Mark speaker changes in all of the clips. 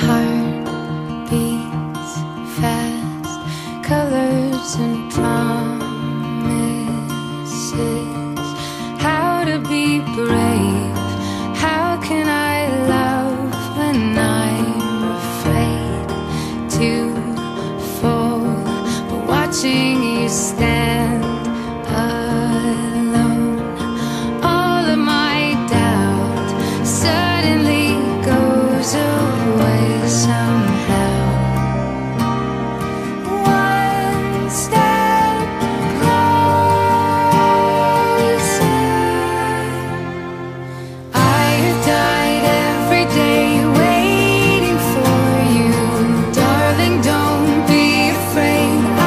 Speaker 1: Heart beats fast, colors and promises. How to be brave, how can I love when I'm afraid to fall? But watching you stand alone, all of my doubt suddenly goes away somehow. One step closer. I have died every day waiting for you. Darling, don't be afraid. I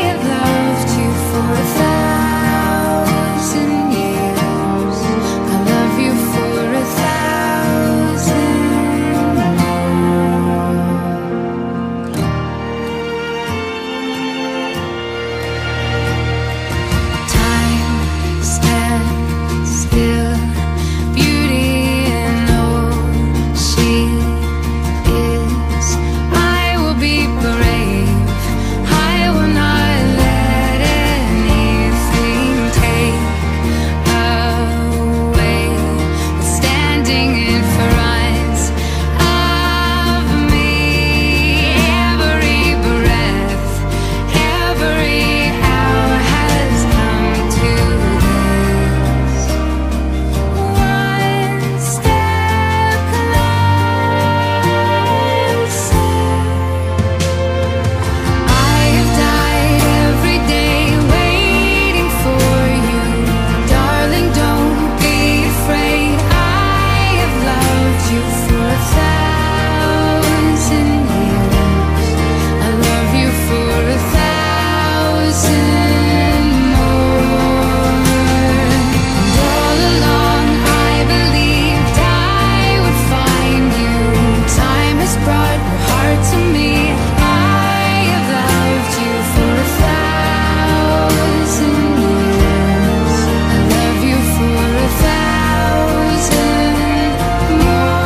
Speaker 1: have loved you for 1,000 years. I love you for 1,000 more. Time stands still, beauty in all she is. I will be brave, I will not let anything take away what's standing in front of me. Every breath, every hour has come to this. One step closer. I have died every day waiting for you. Darling, don't be afraid. I have loved you for 1,000 years. I love you for 1,000 more. And all along I believed I would find you. Time has brought your heart to me. I have loved you for 1,000 years. I love you for 1,000 more.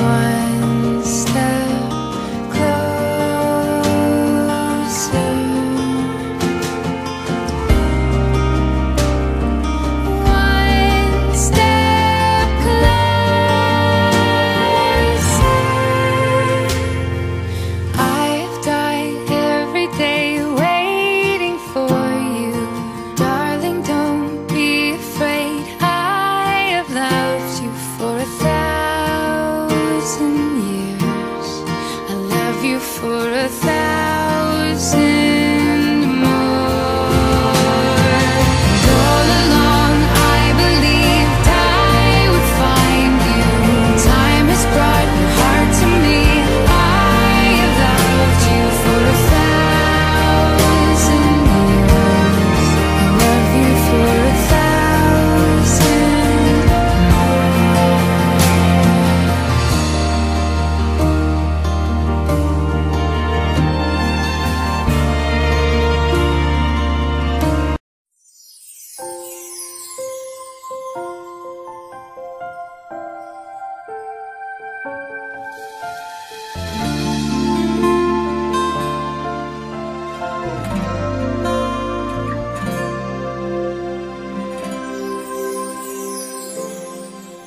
Speaker 1: One step closer. One step closer. I have died every day waiting for you. Darling, don't be afraid. I have loved you for 1,000 years. I love you for 1,000 more. And all along I believed I would find you. Time has brought your heart to me. I have loved you for 1,000 years. I love you for 1,000 more.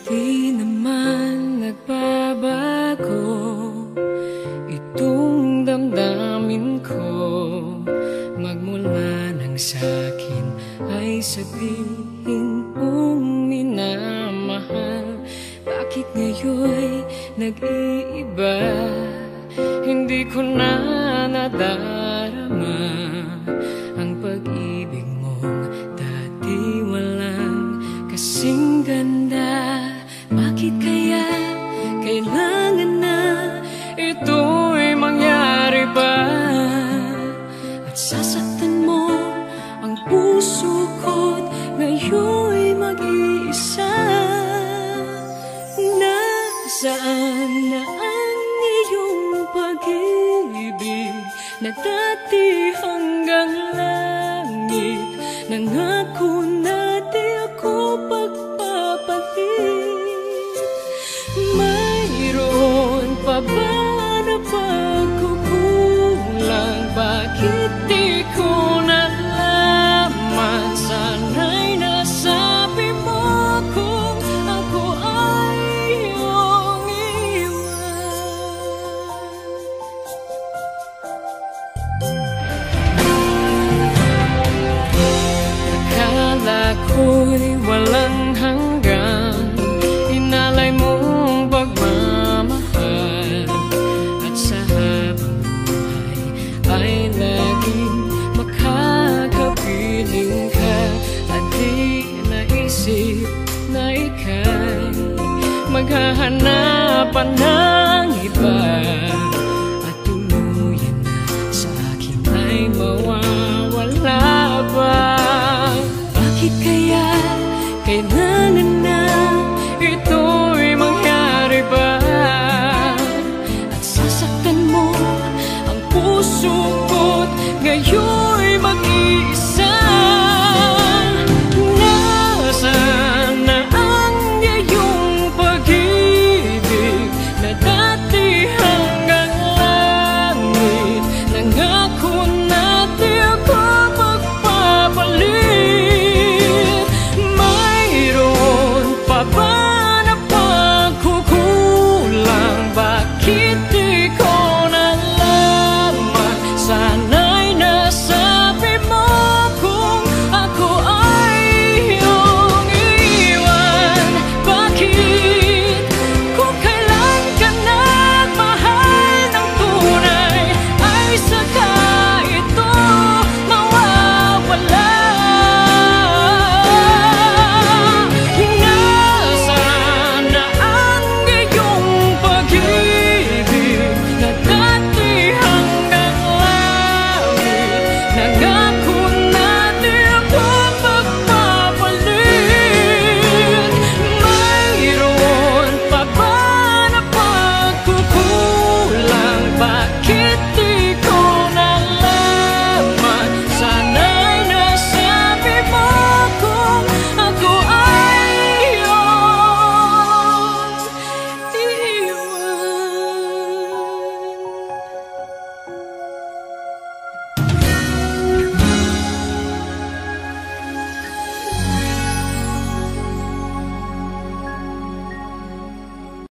Speaker 1: Di naman nagbabago itong damdamin ko. Magmula nang sa'kin ay sabihin mong minamahal. Bakit ngayon'y nag-iiba? Hindi ko na nadarama ang pag-ibig mong dati walang kasing ganda. Bakit kaya kailangan na ang iyong pag-ibig na dati hanggang langit. Nangako na di ako pagpapalit. Mayroon pa ba na pagkukulang? Bakit di ko nalaman? Sana'y nasabi mo kung ako ay iyong iwan. Akala ko'y walang hanggan, inalay mong pagmamahal, at sa habang buhay ay laging makakapiling ka. At di naisip na ika'y maghahanapan na